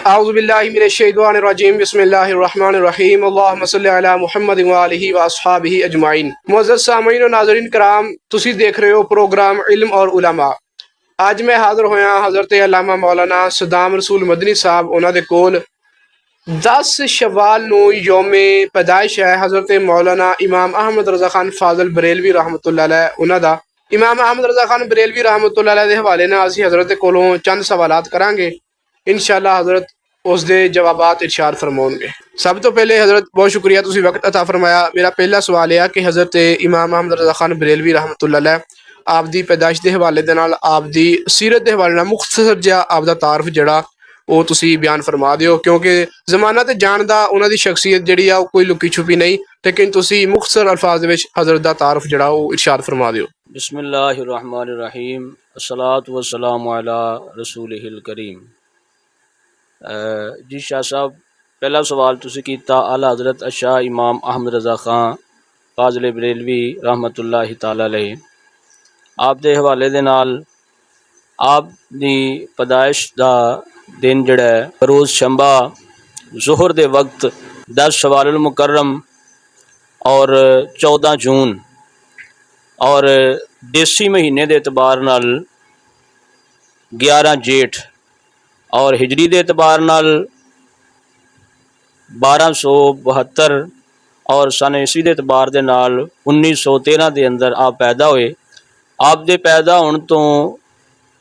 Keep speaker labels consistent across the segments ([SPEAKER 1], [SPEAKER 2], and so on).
[SPEAKER 1] आऊज़ुबिल्लाहि मिनश्शैतानिर्रजीम बिस्मिल्लाहिर्रहमानिर्रहीम अल्लाहुम्मा सल्लि अला मुहम्मद व आलिहि व अस्हाबिहि अजमाइन। मुअज़्ज़ज़ सामीन और नाज़रीन कराम, तुसी देख रहे हो प्रोग्राम इल्म और उलमा। आज मैं हाज़िर होया हज़रत अल्लामा मौलाना सदाम रसूल मदनी साहब उन्हां दे कोल 10 शवाल नू यौमे पैदाइश है हज़रत मौलाना इमाम अहमद रज़ा खान फाज़ल बरेलवी रहमतुल्लाह अलैह उन्हां दा। इमाम अहमद रज़ा खान बरेलवी रहमतुल्लाह अलैह दे हवाले नाल असीं हज़रत कोलों चंद सवालात करांगे। इंशाअल्लाह हज़रत उसके जवाबात इरशाद फरमाउणगे। सब तो पहले हज़रत बहुत शुक्रिया तुसीं वक्त अता फरमाया। मेरा पहला सवाल यह कि हज़रत इमाम अहमद रज़ा खान बरेलवी रहमतुल्लाह अलैह आप दी पैदाइश के हवाले दे नाल आप दी सीरत के हवाले नाल मुख्तसर जिहा आप दा तारफ जिहड़ा वो तुसीं बयान फरमा दिओ, क्योंकि जमाना तो जानदा उन्हां दी शख्सियत जिहड़ी आ कोई लुकी छुपी नहीं, लेकिन तुसीं मुख्तसर अल्फाज विच हज़रत दा तारफ जिहड़ा वो इरशाद फरमा दिओ।
[SPEAKER 2] बिस्मिल्लाहिर्रहमानिर्रहीम अस्सलातु वस्सलामु अला रसूलिहिल करीम। जी शाह साहब, पहला सवाल तुसी कीता आला हज़रत शाह इमाम अहमद रज़ा खां फाज़िल बरेलवी रहमतुल्लाहि ताला अलैह आप दे हवाले दे नाल आप दी पैदाइश दा दिन जिहड़ा है रोज़ शंबा ज़ोहर दे वक्त 10 शवाल मुकर्रम और 14 जून और देसी महीने के एतबार नाल 11 जेठ और हिजरी के एतबार नाल 1272 और सन ईस्वी के एतबार के नाल 1913 के अंदर आप पैदा हुए। आप दे पैदा होने तो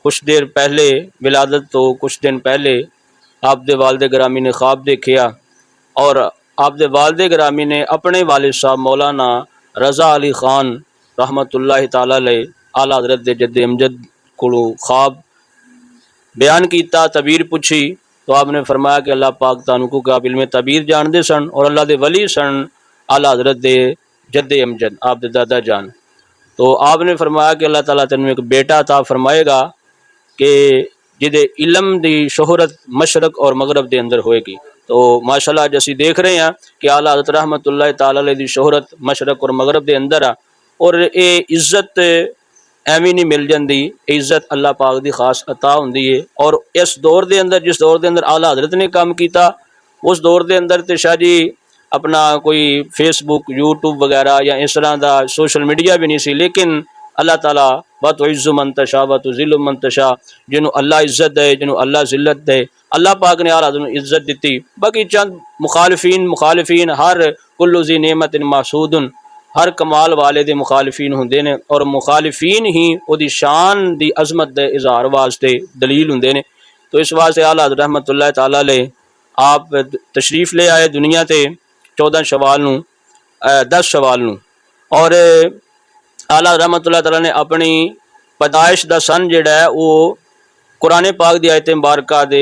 [SPEAKER 2] कुछ देर पहले विलादत तो कुछ दिन पहले आप दे वालिद ग्रामी ने ख्वाब देखा और आप दे वालिद ग्रामी ने अपने वालिद साहब मौलाना रज़ा अली ख़ान रहमतुल्लाहि ताला अलैह आला हज़रत दे जद्दे अमजद को ख्वाब बयान किया, तबीर पूछी तो आपने फरमाया कि अल्लाह पाक तानू को आप इल्म तबीर जानते सन और अल्लाह दे वली सन आला हज़रत दे जद्दे अमजद आप दे दादा जान। तो आपने फरमाया कि अल्लाह ताला तेनू एक बेटा अता फरमाएगा कि जिदे इलम दी शोहरत मशरक और मगरब के अंदर होएगी। तो माशाअल्लाह अज असीं देख रहे हैं कि आला हज़रत रहमतुल्लाहि ताला अलैह दी शोहरत मशरक और मगरब के अंदर आ और ये इज्जत एवं नहीं मिल जाती, इज्जत अल्लाह पाक की खास अता होंदी है। और इस दौर के अंदर जिस दौर के अंदर आला हज़रत ने काम किया उस दौर के अंदर तो शाह जी अपना कोई फेसबुक यूट्यूब वगैरह या इस तरह का सोशल मीडिया भी नहीं सी, लेकिन अल्लाह ताला वत इज़्ज़ु मन तशा वत ज़िल्लु मन तशा, जिन्हों अल्लाह इज्जत दे जिन्हों अल्लाह ज़िल्लत दे, अल्लाह पाक ने आला हज़रत इज्जत दी। बाकी चंद मुखालिफीन हर कुल्लु ज़ी नेमतिन महसूदुन, हर कमाल वाले दे मुखालिफीन होंदे ने और मुखालिफीन ही उहदी शान दी अजमत दे इजहार वास्ते दलील होंदे ने। तो इस वास्ते आला हज़रत रहमतुल्लाहि ताला अलैह आप तशरीफ ले आए दुनिया ते 14 शवाल नू 10 शवाल नू और आला रहमतुल्लाहि ताला ने अपनी पैदाइश दा सन जिहड़ा है वो कुरान पाक दी आयत मुबारका दे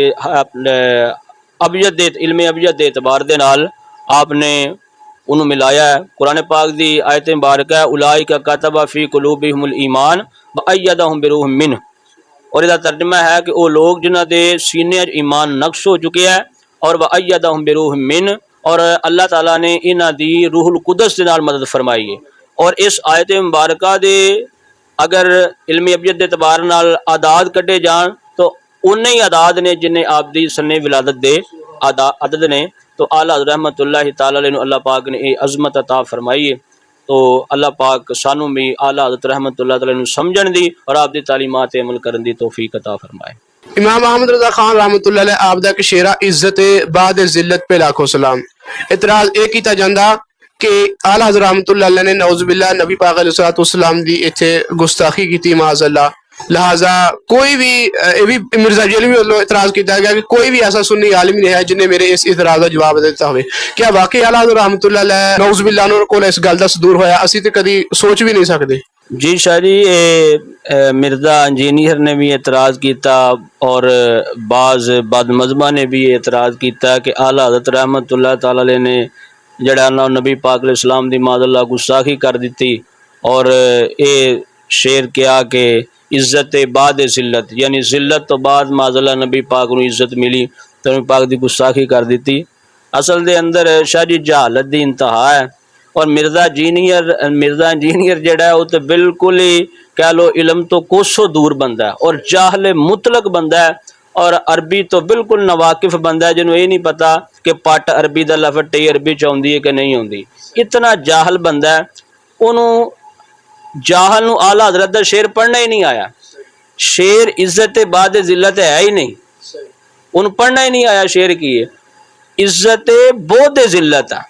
[SPEAKER 2] अबजद दे इल्म अबजद दे एतबार दे नाल आपने उन्होंने मिलाया है। कुरान पाक दी आयत मुबारक है उलाइका कतबा फी कुलूबिहिमुल ईमान व अय्यदहुम बिरूहिम मिन, और इसका तर्जमा है कि वो लोग जिन्हां दे सीने ईमान नक्श हो चुके हैं और व अय्यदहुम बिरूहिम मिन, और अल्लाह ताला ने इन्हां दी रूहुल कुदस दे नाल मदद फरमाई है। और इस आयत मुबारक दे अगर इल्म अबजद दे एतबार नाल आदाद कटे जान तो उन्ने ही आदाद ने जिन्हें आप दी सन्ने विलादत दे अदद ने। तो आला रहमतुल्लाहि ताला अलैह अल्लाह पाक ने ये अजमत अता फरमाई है। तो अल्लाह पाक सानू भी आला रहमतुल्लाहि ताला अलैह समझण दी और आप दी तालीमात अमल करन दी तौफीक अता फरमाए।
[SPEAKER 1] इमाम अहमद रज़ा खान रहमतुल्लाह अलैह आप दा कि शेरा इज्जत बाद जिल्लत पे लाखों सलाम। इतराज ये किया जाता कि आला हज़रत रहमतुल्लाह अलैह ने नौजुबिल्लाह नबी पाक अलैहिस्सलातु वस्सलाम दी इत्थे गुस्ताखी की माज़अल्लाह, लिहाजा कोई भी मिर्जा जेल भी वालों इतराज किया गया कि कोई भी ऐसा सुन्नी आलिम नहीं है जिन्हें मेरे इस इतराज का जवाब देता हो। क्या वाकई आला हज़रत रहमतुल्लाह अलैह नौजुबिल्लाह उन्हां कोल इस गल दा सदूर होया? असीं ते कदी सोच भी नहीं सकते।
[SPEAKER 2] जी शाह जी, मिर्ज़ा इंजीनियर ने भी एतराज़ किया और बाज़ बदमज़हबा ने भी एतराज़ किया कि आला हज़रत रहमतुल्लाह ताला अलैह ने जड़ा नबी पाक अलैहिस्सलाम दी माज़अल्लाह गुस्ताखी कर दी और ये शेर क्या कि इज्जत बाद जिल्लत, यानी जिल्लत तो बाद माज़अल्लाह नबी पाक नूं इज्जत मिली तो नबी पाक दी गुस्ताखी कर दी। असल दे अंदर शाह जी जहालत दी इंतहा है और मिर्ज़ा इंजीनियर जड़ा है वो तो बिल्कुल ही कह लो इलम तो कोसों दूर बंदा है और जाहले मुतलक बंदा है और अरबी तो बिल्कुल नवाकिफ बंदा है जिन्होंने ये नहीं पता कि पट अरबी का लफज टे अरबी च आउंदी है कि नहीं आउंदी। इतना जाहल बंदा है, उन्होंने जाहल नूं आला हज़रत दा शेर पढ़ना ही नहीं आया। शेर इज्जत बाद जिल्लत है ही नहीं, उन्हें पढ़ना ही नहीं आया। शेर की है इज्जत बोध जिल्लत है।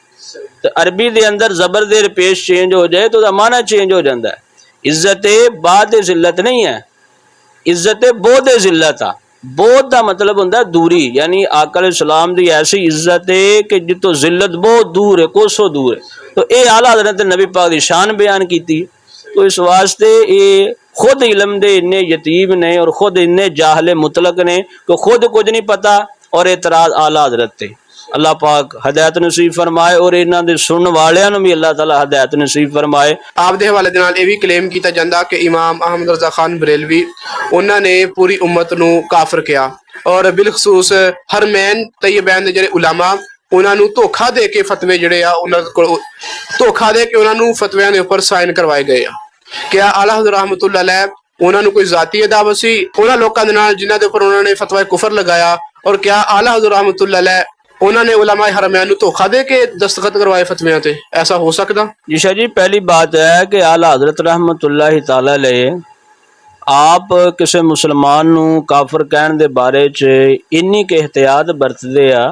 [SPEAKER 2] तो अरबी के अंदर जबर देर पेश चेंज हो जाए तो माना चेंज हो जाता है। इज्जत बाद जिल्लत नहीं है, इज्जत बोध जिल्लत आ। बोध का मतलब होंदा दूरी, यानी आका सलाम की ऐसी इज्जत है कि जितो जिल्लत बहुत दूर है, कोसों दूर है। तो ये आला हज़रत नबी पाक की शान बयान की। तो इस वास्ते ये खुद इलम दे इन्ने यतीम ने और खुद इन्ने जाहले मुतलक ने कि खुद कुछ नहीं पता और एतराज आला हज़रत ते। अल्लाह पाक हदायत नसीब फरमाए और इन्हां दे सुनने वालियां नूं भी अल्लाह ताला हदायत नसीब फरमाए।
[SPEAKER 1] आप दे हवाले दे नाल ये भी क्लेम किया जाता कि इमाम अहमद रजा खान बरेलवी उन्होंने पूरी उम्मत नूं काफिर किया और बिलखसूस हरमैन तैयबैन दे जिहड़े उलामा उन्हां नूं धोखा दे के फतवे जिहड़े आ उन्हां कोल धोखा दे के उन्हां नूं फतविआं दे उपर साइन करवाए गए आ। क्या आला हज़रत रहमतुल्लाह अलैह उन्हां नूं कोई जाती अदावत सी उन्हां लोकां दे नाल जिन्हां दे उपर उन्होंने फतवा कुफर लगाया, और क्या आला हज़रत रहमतुल्लाह अलैह उन्होंने उलमा हरमैन नूं धोखा दे के दस्तखत करवाए फतविआं ते? ऐसा हो सकदा?
[SPEAKER 2] जी शाह जी, पहली बात है कि आला हज़रत रहमतुल्लाहि ताला अलैह आप किसी मुसलमान नूं काफिर कहण दे बारे च इन्नी के एहतियात बरतदे आ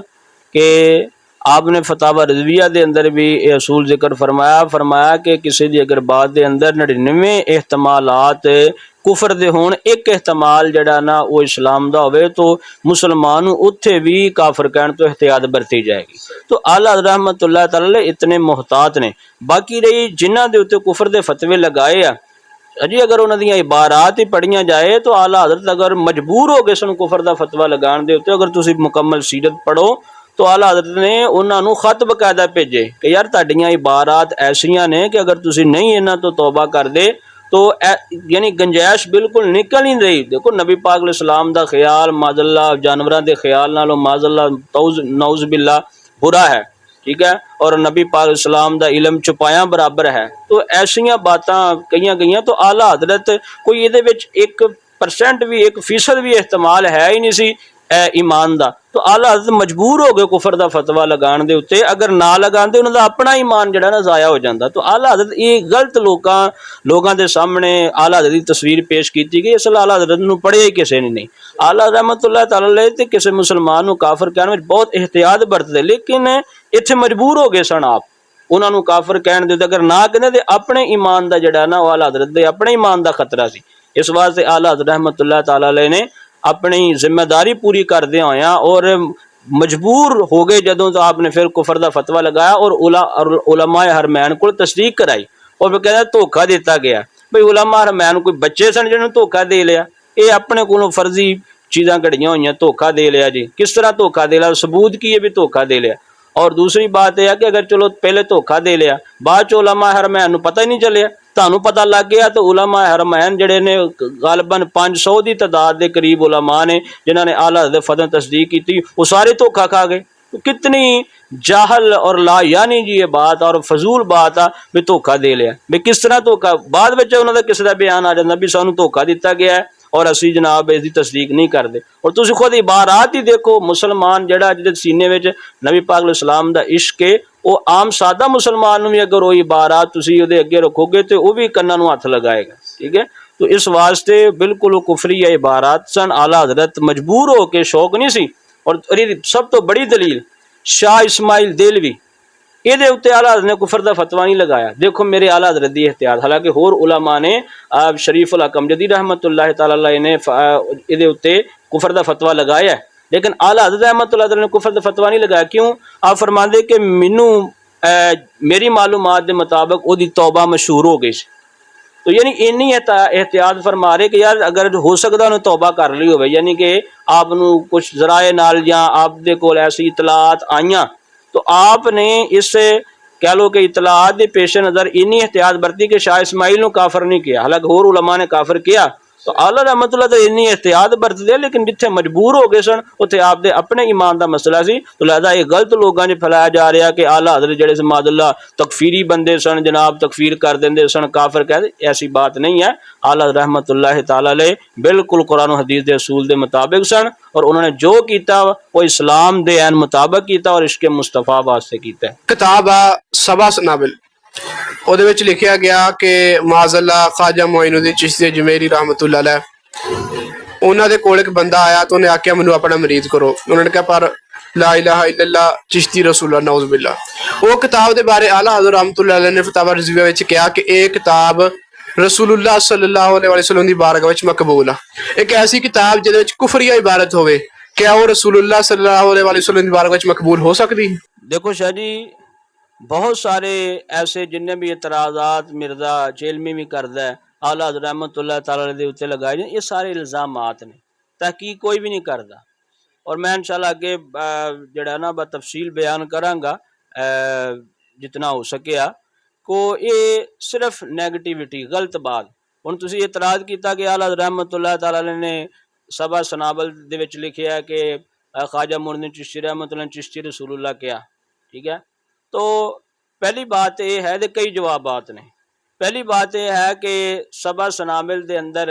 [SPEAKER 2] कि आपने फतावा रज़विया के अंदर भी ये असूल जिक्र फरमाया कि किसी की अगर बात के अंदर 99 एहतमालात कुफर दे होण, एक एहतमाल जड़ा ना वो इस्लाम दा होवे तो मुसलमान उत्थे भी काफिर कहण तो एहतियात बरती जाएगी। तो आला रहमतुल्लाह तआला इतने मुहतात ने। बाकी रही जिन्हां दे उत्ते कुफर दे फतवे लगाए आ, अजी अगर उन्हां दी इबारात ही पढ़ियां जाए तो आला हज़रत अगर मजबूर हो गए सन कुफर दा फतवा लगाण दे उत्ते, अगर तुसीं मुकम्मल सीरत पढ़ो तो आला हज़रत ने उन्होंने खत बकायदा भेजे कि यार तुहाडीआं इबारात ऐसियां ने कि अगर तुसीं नहीं इन्हां तो तौबा कर दे तो यानी गुंजाइश बिल्कुल निकल नहीं रही। देखो नबी पाक अलैहिस्सलाम दा ख्याल माज़ल्ला जानवरां दे ख्याल नालों माज़ल्ला नौज़ बिल्ला बुरा है, ठीक है, और नबी पाक अलैहिस्सलाम दा इलम छुपाया बराबर है। तो ऐसियां बातां कईयां गईयां तो आला हज़रत कोई इहदे विच 1% भी 1% भी एहतमाल है ही नहीं सी ईमान दा। तो आला हज़रत मजबूर हो गए कुफर दा फतवा लगाण दे उत्ते, अगर ना लगांदे उन्हां दा अपना ईमान जिहड़ा ना ज़ाया हो जांदा। तो आला हज़रत ये गलत लोकां दे सामने आला हज़रत दी तस्वीर पेश की गई। असल आला हज़रत नूं पढ़िया ही किसी ने नहीं। आला रहमतुल्लाह तआला अलैह ते किसी मुसलमान नूं काफिर कहण विच बहुत एहतियात बरतदे, लेकिन इत्थे मजबूर हो गए सन आप उन्हां नूं काफिर कहण दे। अगर ना कहंदे ते अपने ईमान दा जिहड़ा ना आला हज़रत दे अपने ईमान दा खतरा सी। इस वास्ते आला हज़रत रहमतुल्लाह तआला अलैह ने अपनी जिम्मेदारी पूरी करदे होया और मजबूर हो गए जदों तो आपने फिर कुफर दा फतवा लगाया और उलमाए हरमैन को तस्दीक कराई और कहना धोखा दिता गया। भाई उलमा हरमैन कोई बच्चे सन जिन्होंने धोखा दे लिया, ये अपने को फर्जी चीज़ां घड़ियां हुई धोखा दे लिया जी। किस तरह धोखा दे लिया, सबूत की है भी धोखा दे लिया। और दूसरी बात यह है कि अगर चलो पहले धोखा दे लिया बाद च उलमा हरमैन पता ही नहीं चलिया, तुहानू पता लग गया तो उलमा हरमैन जिहड़े ने गालबन 500 की तादाद के करीब उलमा ने जिन्होंने आला हज़रत फतवा तस्दीक की, वो सारे धोखा खा गए। तो कितनी जाहल और लायानी जी ये बात और फजूल बात आ भी धोखा दे लिया। भी किस तरह धोखा, बाद में उन्होंने किसी का बयान आ जाता भी सानू धोखा दिता गया है और असी जनाब इसकी तस्दीक नहीं करते। और तुसीं खुद इबारात ही देखो, मुसलमान जिहड़ा जिहदे सीने विच नबी पाक अलैहिस्सलाम दा इश्क है, वो आम सादा मुसलमान भी अगर वो इबारात तुसीं उहदे अगे रखोगे तो वह भी कन्नां नूं हथ लगाएगा, ठीक है। तो इस वास्ते बिल्कुल कुफरी इबारात सन। आला हज़रत मजबूर हो के शौक नहीं सी। और सब तो बड़ी दलील शाह इस्माइल देलवी ये उत्ते आला हज़रत ने कुफर दा फतवा नहीं लगाया। देखो मेरे आला हज़रत दी एहतियात, हालांकि होर उलमा ने शरीफ उल हकम जदी रहमतुल्लाह तआला अलैह ने इहदे उत्ते कुफर दा फतवा लगाया, लेकिन आला हज़रत रहमतुल्लाह तआला ने कुफर दा फतवा नहीं लगाया। क्यों? आप फरमाते कि मैनू मेरी मालूमात के मुताबिक उसकी तौबा मशहूर हो गई। तो यानी इन्नी एहतियात फरमा रहे कि यार अगर हो सकता उन्हें तौबा कर ली हो, यानी कि आपनू कुछ जराए नाल या आपदे कोल ऐसी इतलात आईयां तो आपने इस कह लो कि इतलात के पेश नज़र इन्नी एहतियात बरती कि शाह इस्माइल नूं काफिर नहीं किया, हालांकि होर उलमा ने काफिर किया। तो आला रहमतुल्लाह तो इन्नी एहतियात बरतते, लेकिन जिथे मजबूर हो गए सन उत्थे आपदे अपने ईमान का मसला सी। तो लिहाजा ये गलत लोगों ने फैलाया जा रहा कि आला हज़रत जिहड़े सन मादुल्ला तकफीरी बंदे सन, जनाब तकफीर कर देंदे सन, काफिर कह दे। ऐसी बात नहीं है। आला रहमतुल्लाह तआला अलैह बिल्कुल कुरान हदीस के असूल के मुताबिक सन, और उन्होंने जो किया वो इस्लाम के ऐन मुताबिक किया और इश्क़े मुस्तफा वास्ते किया।
[SPEAKER 1] किताब आ सबा सनाबिल, ਉਹਦੇ ਵਿੱਚ ਲਿਖਿਆ ਗਿਆ ਕਿ ਮਾਜ਼ੱਲਾ ख्वाजा मोइनुद्दीन चिश्ती अजमेरी रहमतुल्लाह अलैह, ਉਹਨਾਂ ਦੇ ਕੋਲ ਇੱਕ ਬੰਦਾ ਆਇਆ ਤਾਂ ਉਹਨੇ ਆਖਿਆ ਮੈਨੂੰ ਆਪਣਾ ਮਰੀਦ ਕਰੋ। ਉਹਨਾਂ ਨੇ ਕਿਹਾ ਪਰ ਲਾ ਇਲਾਹਾ ਇल्लल्लाह चिश्ती रसूलुल्लाह नऊज़ बिल्लाह। ਉਹ ਕਿਤਾਬ ਦੇ ਬਾਰੇ ਆਲਾ ਹਜ਼ਰਤ रहमतुल्लाह अलैह ने फतावा रज़विया ਵਿੱਚ ਕਿਹਾ कि ਇਹ ਕਿਤਾਬ रसूलुल्लाह सल्लल्लाहु अलैहि वसल्लम ਦੀ ਬਾਰਗਾਹ ਵਿੱਚ ਮਕਬੂਲ ਆ। ਇੱਕ ਐਸੀ ਕਿਤਾਬ ਜਿਹਦੇ ਵਿੱਚ ਕੁਫਰੀਆ ਇਬਾਰਤ ਹੋਵੇ, क्या वो रसूलुल्लाह सल्लल्लाहु अलैहि वसल्लम की बारगाह में मकबूल हो सकती है?
[SPEAKER 2] देखो शाह जी, बहुत सारे ऐसे जिन्हें भी एतराज़ात मिर्जा चेलमी भी करता है आला हज़रत रहमतुल्लाह तआला अलैह दे उत्ते लगाए जाए, ये सारे इल्ज़ामात ने, तहकीक कोई भी नहीं करता। और मैं इंशाअल्लाह अगे जड़ा ना तफसील बयान करांगा जितना हो सकिया को, ये सिर्फ नैगेटिविटी गलत बात। हुण तुसीं एतराज़ किया कि आला हज़रत रहमतुल्लाह तआला अलैह ने सबा सनाबल दे विच लिखिया है कि ख्वाजा मुइनुद्दीन चिश्ती रहमतुल्लाह चिश्ती रसूलुल्लाह क्या, ठीक है। तो पहली बात यह है, कई जवाबात ने। पहली बात यह है कि सबा सनाबिल के अंदर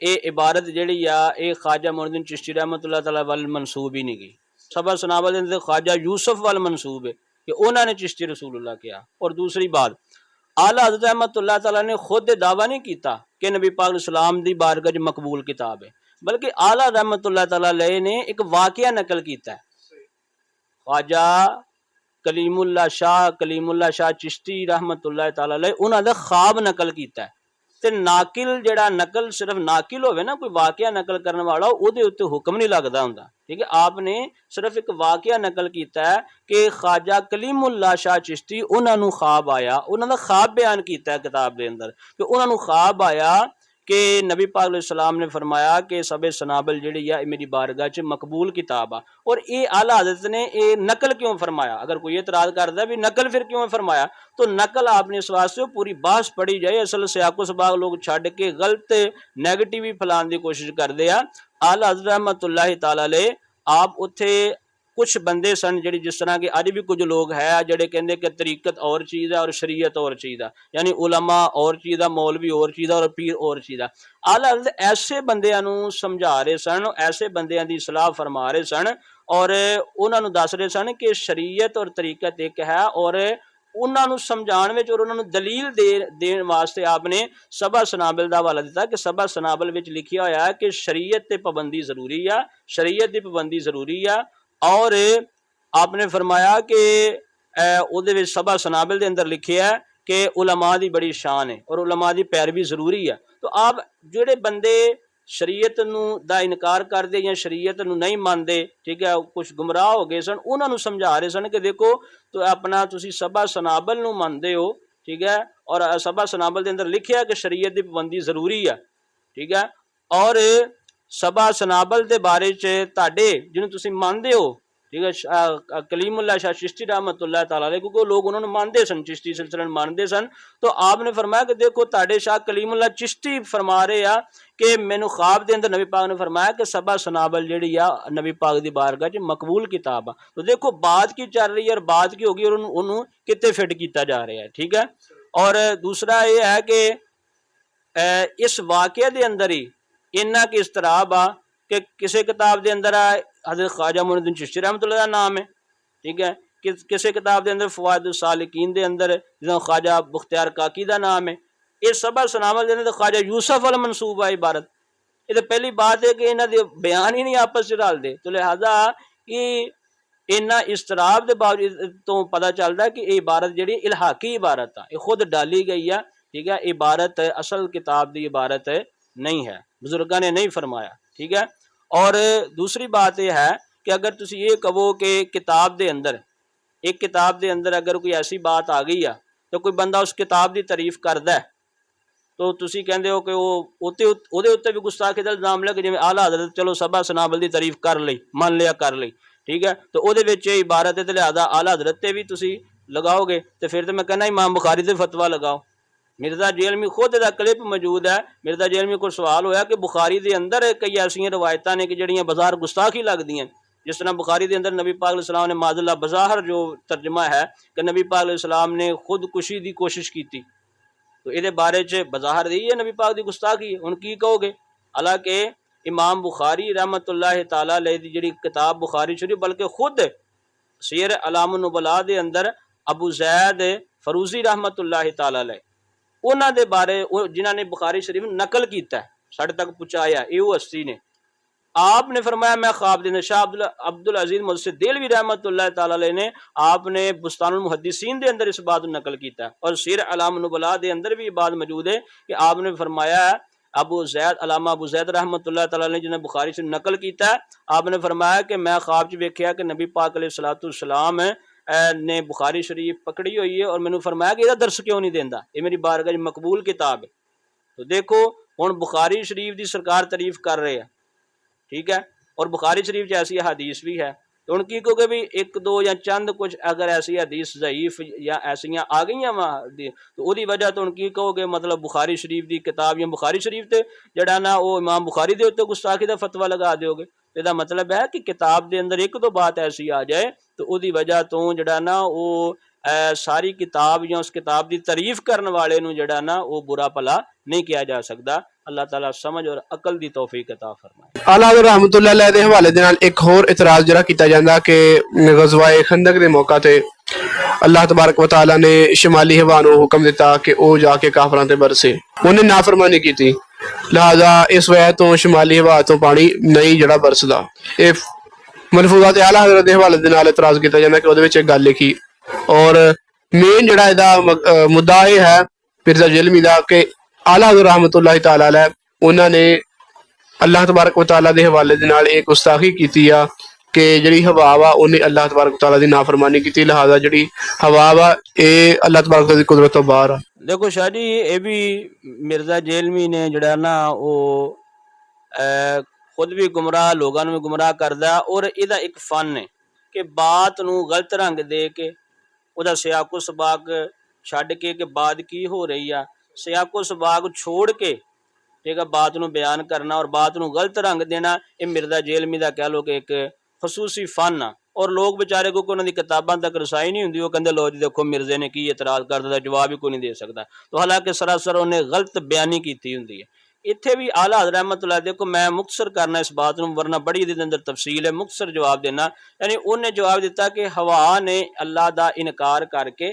[SPEAKER 2] ये इबारत जी आ ख्वाजा मुइनुद्दीन चिश्ती रहमतुल्लाह तआला वल मनसूब ही नहीं गई। सबा सनाबिल के अंदर ख्वाजा यूसुफ वल मनसूब है कि उन्होंने चिश्ती रसूलुल्लाह किया। और दूसरी बात, आला हज़रत रहमतुल्लाह तआला ने खुद दावा नहीं किया कि नबी पाक इस्लाम की बारगाह मकबूल किताब है, बल्कि आला रहमतुल्लाह तआला अलैह ने एक वाक़या नकल किया है। ख्वाजा कलीमुल्लाह शाह चिश्ती रहमतुल्लाह तआला अलैह उन्होंने ख्वाब नकल किया है। ते नाकिल जड़ा नकल सिर्फ नाकिल होवे ना, कोई वाक़या नकल करने वाला उहदे उत्ते हुक्म नहीं लगता हुंदा, ठीक है। आपने सिर्फ एक वाक़या नकल किया है कि ख्वाजा कलीमुल्लाह शाह चिश्ती उन्होंने ख्वाब आया, उन्होंने ख्वाब बयान किया है किताब के अंदर कि उन्होंने ख्वाब आया कि नबी पाक अलैहि सलाम ने फरमाया कि सबे सनाबल जी मेरी बारगाह च मकबूल किताब आ। और ये आला हज़रत ने ये नकल क्यों फरमाया? अगर कोई एतराज़ करता है भी नकल फिर क्यों फरमाया, तो नकल आपने इस वास्ते पूरी बहस पढ़ी जाए। असल सियाको सबाग लोग छड़ के गलत नैगेटिव फैलाने की कोशिश करते हैं। आला हज़रत रहमतुल्लाह तआला अलैह आप उत्थे कुछ बंदे सन जी, जिस तरह के अज भी कुछ लोग है जोड़े कहते कि तरीकत और चीज़ है और शरीयत और चीज़ है, यानी उलमा और चीज़ है, मौलवी और चीज़ है और पीर और चीज़ है। आला हज़रत ऐसे बंदियां समझा रहे सन, ऐसे बंदियां दी सलाह फरमा रहे सन और उन्होंने दस रहे सन कि शरीयत और तरीकत एक है, और उन्होंने समझाने में और उन्होंने दलील देने वास्ते आपने सबा सनाबिल का हवाला दिता कि सबा सनाबिल में लिखिया होया है कि शरीयत ते पाबंदी जरूरी है, शरीयत की पाबंदी जरूरी है। और आपने फरमाया कि उहदे सबा सनाबिल के अंदर लिखे है कि उलमा की बड़ी शान है और उलमा की पैरवी जरूरी है। तो आप जोड़े बंदे शरीयत दा इनकार करते या शरीयत नहीं मानते, ठीक है, कुछ गुमराह हो गए सन, उन्होंने समझा रहे सन कि देखो तो अपना तुसी सबा सनाबिल मानते हो, ठीक है, और सबा सनाबिल के अंदर लिखे है कि शरीयत की पाबंदी जरूरी है, ठीक है। और सबा सनाबिल के बारे तुहाडे जिन्होंने तुसी मानते हो, ठीक है, कलीमुल्लाह शाह चिश्ती रहमतुल्लाह तआला अलैह, क्योंकि लोग उन्होंने मानते सन, चिश्ती सिलसिले मानते सन। तो आपने फरमाया कि देखो तुहाडे शाह कलीमुल्लाह चिश्ती फरमा रहे हैं कि मैनू ख्वाब के अंदर नबी पाक ने फरमाया कि सबा सनाबिल जी नबी पाक की बारगाह च मकबूल किताब आ। तो देखो बात की चल रही है और बात की होगी और उन्होंने कितने फिट किया जा रहा है, ठीक है। और दूसरा ये है कि इस वाक़े के अंदर ही इन्ना कि इस्तराब आ कि किसी किताब के अंदर हज़रत ख्वाजा मुइनुद्दीन चिश्ती रहमतुल्लाह का नाम है, ठीक है, किसी किताब के अंदर फवाइदुस सालिकीन के अंदर जिस ख्वाजा बुख्तियार काकी का नाम है। ये सबा सनाबिल के अंदर ख्वाजा यूसुफ अल मनसूब है इबारत। ये तो पहली बात है कि इन्हों के बयान ही नहीं आपस में रलते, तो लिहाजा कि इन्ना इस्तराब के बावजूद तो पता चलता है कि ये इबारत जी इल्हाकी इबारत है, ये खुद डाली गई है, ठीक है, इबारत असल किताब की इबारत नहीं है, बुजुर्गों ने नहीं फरमाया, ठीक है। और दूसरी बात यह है कि अगर तुम ये कहो कि किताब के अंदर एक किताब के अंदर अगर कोई ऐसी बात आ गई है तो कोई बंदा उस किताब की तारीफ करता है तो तुसी कहते हो कि वो उत्ते भी गुस्ताखी का इल्जाम लगे, जिवें आला हज़रत चलो सबा सनाबिल की तारीफ कर ली, मान लिया कर ली, ठीक है, तो वो इबारत है, तो लिहाजा आला हज़रत ते भी तुसी लगाओगे तो फिर तो मैं कहना इमाम बुखारी से फतवा लगाओ, मिर्जा जेलमी खुद दा क्लिप मौजूद है। मिर्जा जेलमी को सवाल होया कि बुखारी दे अंदर कई ऐसियां रवायतां ने कि जड़ियां बाजार गुस्ताखी लगदियां, जिस तरह बुखारी के अंदर नबी पाक अलैहि सलाम ने माज़ल्ला बज़ाहर जो तर्जमा है कि नबी पाक अलैहि सलाम ने खुदकुशी की कोशिश की, तो ये बारे च बज़ाहर दी है नबी पाक की गुस्ताखी, हुण की कहोगे। हालांकि इमाम बुखारी रहमतुल्लाह तआला अलैह दी जिहड़ी किताब बुखारी शरीफ, बल्कि खुद सीर अलामुन नुबला दे अंदर अबू जैद फरूजी रहमतुल्लाह तआला अलैह उन्हां दे बारे जिन्हां ने बुखारी शरीफ नकल किया साढ़े तक पहुँचाया, ये हस्ती ने आपने फरमाया मैं ख्वाब देना। शाह अब्दुल अजीज मुर्शिद देलवी रहमतुल्लाह तआला अलैह ने आपने बुस्तानुल मुहद्दिसीन दे अंदर इस बात नकल किया और सीर अलाम नुबला दे अंदर भी बात मौजूद है कि आपने फरमाया अबू जैद अलामा अबू जैद रहमतुल्लाह तआला ने जिन्हें बुखारी से नकल किया, आपने फरमाया कि मैं ख्वाब च वेख्या कि नबी पाक अलैहिस्सलाम ने बुखारी शरीफ पकड़ी हुई है और मैंने फरमाया कि ਇਹਦਾ दर्स क्यों नहीं देंदा, ये मेरी बारगाह मकबूल किताब है। तो देखो हुण बुखारी शरीफ की सरकार तारीफ कर रहे हैं, ठीक है, और बुखारी शरीफ च ऐसी हदीस भी है, तो हुण की कहोगे भी एक दो या चंद कुछ अगर ऐसी हदीस ज़ईफ या ऐसियां आ गई वा तो उसकी वजह तो हुण की कहोगे मतलब बुखारी शरीफ की किताब या बुखारी शरीफ ते जड़ा ना वो इमाम बुखारी दे उत्ते गुस्ताखी का फतवा लगा दोगे। तो इसका मतलब है कि किताब के अंदर एक दो बात ऐसी आ जाए तो उसकी वजह तो जड़ा ना वो सारी किताब या उस किताब की तारीफ करने वाले नूं जड़ा ना वो बुरा भला नहीं किया जा सकता। अल्लाह ताला समझ और अकल की तौफीक अता फरमाए।
[SPEAKER 1] आला हज़रत रहमतुल्लाह अलैह दे हवाले दे नाल एक होर इतराज़ जरा कीता जांदा कि ग़ज़वाए खंदक दे मौका ते अल्लाह तबारक व तआला ने शमाली हवा नूं हुक्म दिता कि वो जाके काफरां ते बरसे, उन्हें नाफरमानी की, लिहाजा इस वजह तो शमाली हवा तो पानी नहीं जड़ा बरसदा। ये मलफूजात आला हज़रत दे हवाले दे नाल इतराज़ कीता जांदा कि उहदे विच इक गल लिखी और मेन जड़ा इहदा मुद्दा यह है मिर्जा जेलमी दा कि आला हज़रत रहमतुल्लाह तआला अलैह उन्होंने अल्लाह तबारक व तआला दे हवाले दे नाल एक गुस्ताखी की आ कि जिहड़ी हवा वा उन्हें अल्लाह तबारक व तआला दी नाफरमानी की, लिहाजा जिहड़ी हवा वा ये अल्लाह तबारक दी कुदरत तो बाहर आ।
[SPEAKER 2] देखो शाह जी ये भी मिर्जा जेलमी ने जड़ा ना वो खुद भी गुमराह लोगों में गुमराह करदा और इहदा एक फन है कि बात नूं गलत रंग दे के उहदा सियाको सबाक छड्ड के बात की हो रही आ, सियाको सबाक छोड़ के ठीक है बात नूं बयान करना और बात नूं गलत रंग देना, ये मिर्जा जेलमी दा कह लो कि एक खसूसी फन आ। और लोग बेचारे को उन्होंने किताबां तक रसाई नहीं होंगी, वो कहते लो जी देखो मिर्जे ने की इतराज़ कर दिया, जवाब ही कोई नहीं दे सकता, तो हालांकि सरासर उन्हें गलत बयानी की होंगी है। इत्थे भी आला हज़रत रहमतुल्लाह देखो मैं मुख्तसर करना इस बात नूं वरना बड़ी इहदे अंदर तफसील है, मुख्तसर जवाब देना। यानी उन्हें जवाब दिता कि हवा ने अल्लाह का इनकार करके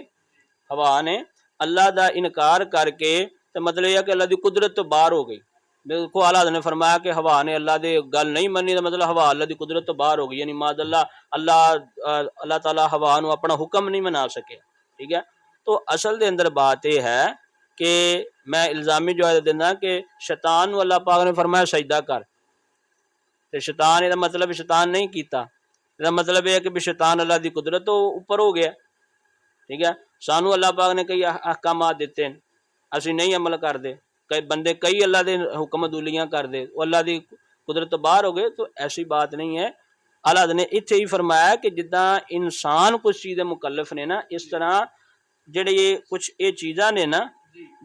[SPEAKER 2] हवा ने अल्लाह का इनकार करके तो मतलब यह कि अल्लाह की कुदरत तो बाहर हो गई। देखो आला ने फरमाया कि हवा ने अल्लाह की गल नहीं मनी तो मतलब हवा अल्लाह की कुदरत तो बाहर हो गई, यानी माज़अल्लाह अल्लाह ताला हवा नूं अपना हुक्म नहीं मना सके, ठीक है। तो असल दे अंदर बात यह है कि मैं इल्ज़ामी जवाब देना कि शैतान नूं अल्लाह पाक ने फरमाया सजदा कर, तो शैतान इसका मतलब शैतान नहीं किया, इसका मतलब यह है कि शैतान अल्लाह की कुदरत तो ऊपर हो गया, ठीक है। सानू अल्लाह पाक ने कई अहकामात दिते हैं, असी नहीं अमल करते, कई बंदे कई अल्लाह के हुक्म दूलियां करते, वो अल्लाह की कुदरत तो बाहर हो गए, तो ऐसी बात नहीं है। अल्लाह ने इत्थे ही फरमाया कि जिदा इंसान कुछ चीज़ें मुकल्लफ ने ना, इस तरह जेडे ये कुछ ये चीज़ा ने ना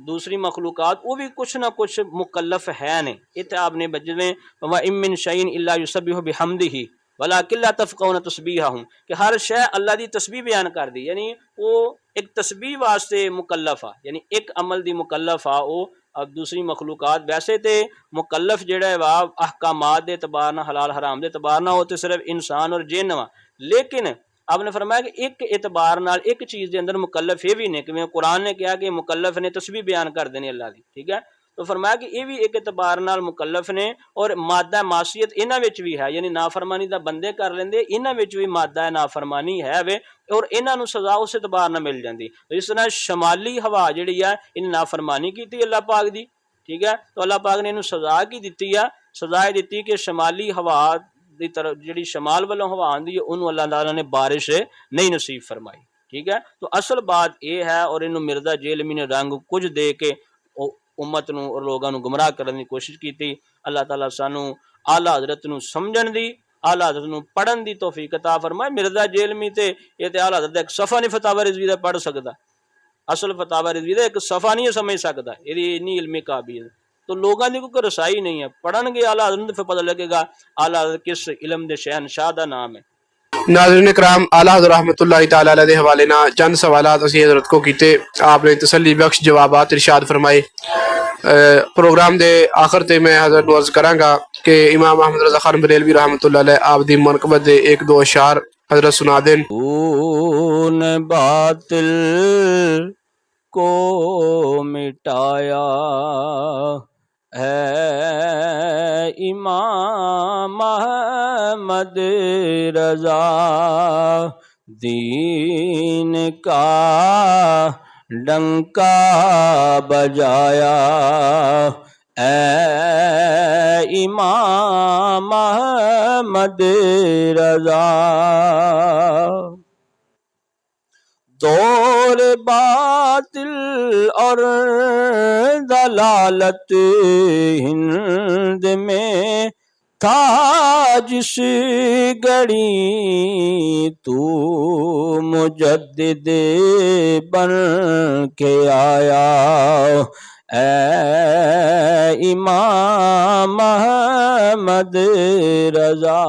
[SPEAKER 2] दूसरी मखलूकात वो भी कुछ ना कुछ मुकल्लफ है ने। इत्थे आपने बजमें व इम मिन शैइन इल्ला युसब्बिहु बिहम्दिही वलाकिन ला तफ़क़हून तस्बीहहुम कि हर शय अल्लाह की तस्बीह बयान कर दी, यानी वो एक तस्बीह वास्ते मुकल्लफ आ, यानी एक अमल दी मुकल्लफ आ वो। अब दूसरी मखलूकात वैसे तो मुकल्लफ जेड़ा है वाह अहकामात के एतबार ना हलाल हराम के एतबार ना हो तो सिर्फ इंसान और जिन वा, लेकिन आपने फरमाया कि एक एतबार नाल एक चीज़ के अंदर मुकल्लफ ये भी ने कि कुरान ने कहा कि मुकल्लफ ने तस्बीह बयान कर देनी अल्लाह की, ठीक है। तो फरमाया कि ये भी एक एतबार नाल मुकल्लफ ने और मादा मासीयत इन्हां विच भी है, यानी नाफरमानी दा बंदे कर लेंदे, इन्हां विच भी मादा नाफरमानी है वे और इन्हां नूं सज़ा उस एतबार नाल मिल जाती। तो इस तरह शमाली हवा जिहड़ी है इन्हें नाफरमानी की अल्लाह पाक दी, ठीक है। तो अल्लाह पाक ने इन्हूं सज़ा की दी है, सज़ा दी कि शमाली हवा की तरफ जिहड़ी शमाल वालों हवा आंदी है उन्होंने अल्लाह ताला ने बारिश नहीं नसीब फरमाई, ठीक है। तो असल बात यह है और इन्हों मिर्जा जेलमी ने रंग कुछ दे के उम्मत नूं और लोगों नूं गुमराह करने की कोशिश की। अल्लाह ताला सानू आला हज़रत नूं समझण दी आला हज़रत नूं पढ़न दी तौफीक अता फरमाए। मिर्जा जेलमी ते ये ते आला हज़रत एक सफ़ा नहीं फतावा रिज़वी दा पढ़ सकदा, असल फतावा रिजवी दा एक सफ़ा नहीं समझ सकता, ये इन्नी इल्मी काबिल। तो लोगों की कोई रसाई नहीं है, पढ़नगे आला हज़रत तो फिर पता लगेगा आला हज़रत किस इल्म दे शहनशाह दा नाम है।
[SPEAKER 1] नाज़रीन कराम, आला हज़रत रहमतुल्लाहि तआला अलैहि दे हवाले ना चंद सवालात असी हज़रत को कीते, आपने तसल्ली बख्श जवाबात इरशाद फरमाए। प्रोग्राम दे आखिर ते मैं हज़रत नू अर्ज़ करांगा कि इमाम अहमद रज़ा खान बरेलवी रहमतुल्लाह अलैह आप दी मनक़बत दे एक दो अशार हज़रत सुना देन।
[SPEAKER 2] तूने बातिल को मिटाया है इमाम अहमद रजा, दीन का डंका बजाया ऐ इमाम अहमद रजा। दौर बातिल और दलालत हिंद में था जिस घड़ी, तू मुजद्दिद बन के आया ऐ इमाम अहमद रजा।